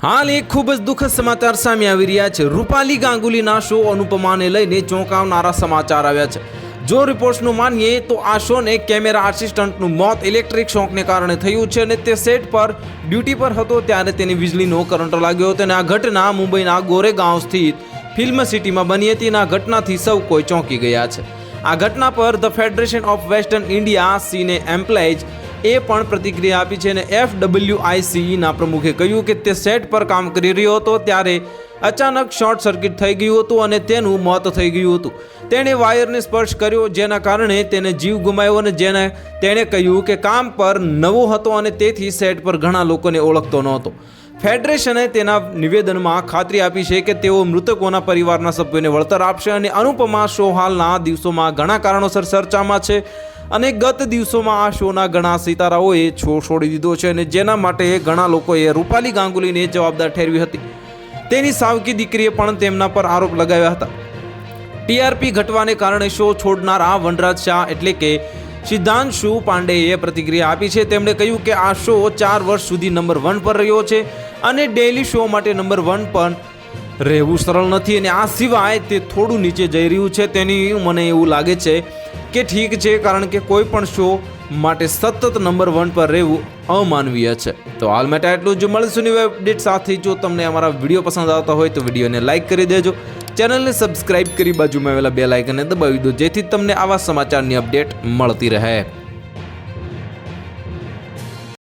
હાલ એક ખૂબ જ દુઃખદ સમાચાર સામે આવી રહ્યા છે। રૂપાલી ગાંગુલીના શો અનુપમાને લઈને ચોંકાવનારા સમાચાર આવ્યા છે। જો રિપોર્ટ્સનું માનીએ તો આ શોને કેમેરા આસિસ્ટન્ટનું મોત ઇલેક્ટ્રિક શોકને કારણે થયું છે અને તે સેટ પર ડ્યુટી પર હતો ત્યારે તેને વીજળીનો કરંટ લાગ્યો હતો અને આ ઘટના મુંબઈના ગોરેગાંવ સ્થિત ફિલ્મ સિટીમાં બની હતી અને આ ઘટનાથી સૌ કોઈ ચોંકી ગયા છે। આ ઘટના પર the federation of western India cine employees એ પણ પ્રતિક્રિયા આપી છે અને FWICના પ્રમુખે કહ્યું કે તે સેટ પર કામ કરી રહ્યો હતો ત્યારે અચાનક શોર્ટ સર્કિટ થઈ ગયું હતું અને તેનું મોત થઈ ગયું હતું। તેણે વાયરને સ્પર્શ કર્યો જેના કારણે તેને જીવ ગુમાવ્યો અને તેણે કહ્યું કે કામ પર નવો હતો અને તેથી સેટ પર ઘણા લોકોને ઓળખતો નહોતો। ફેડરેશને તેના નિવેદનમાં ખાતરી આપી છે કે તેઓ મૃતકોના પરિવારના સભ્યોને વળતર આપશે અને અનુપમા શો હાલના દિવસોમાં ઘણા કારણોસર ચર્ચામાં છે અને ગત દિવસોમાં આ શોના ઘણા સિતારાઓએ શો છોડી દીધો છે અને જેના માટે ઘણા લોકોએ રૂપાલી ગાંગુલીને જવાબદાર ઠેરવી હતી। તેની સાવકી દીકરીએ પણ તેમના પર આરોપ લગાવ્યા હતા। ટીઆરપી ઘટવાને કારણે શો છોડનારા વનરાજ શાહ એટલે કે સિદ્ધાંશુ પાંડેએ પ્રતિક્રિયા આપી છે। તેમણે કહ્યું કે આ શો 4 વર્ષ સુધી નંબર 1 પર રહ્યો છે અને ડેઇલી શો માટે નંબર 1 પર રહેવું સરળ નથી અને આ સિવાય તે થોડું નીચે જઈ રહ્યું છે। તેની મને એવું લાગે છે કે ઠીક છે કારણ કે કોઈ પણ શો માટે સતત નંબર 1 પર રહેવું અમાનવીય છે। તો હાલ માટે આટલું જ। મળીશું નવી અપડેટ સાથે। જો તમને અમારા વિડીયો પસંદ આવતા હોય તો વિડીયોને લાઇક કરી દેજો, ચેનલને સબસ્ક્રાઇબ કરી બાજુમાં આવેલા બેલ આઇકનને દબાવી દો જેથી તમને આવા સમાચારની અપડેટ મળતી રહે।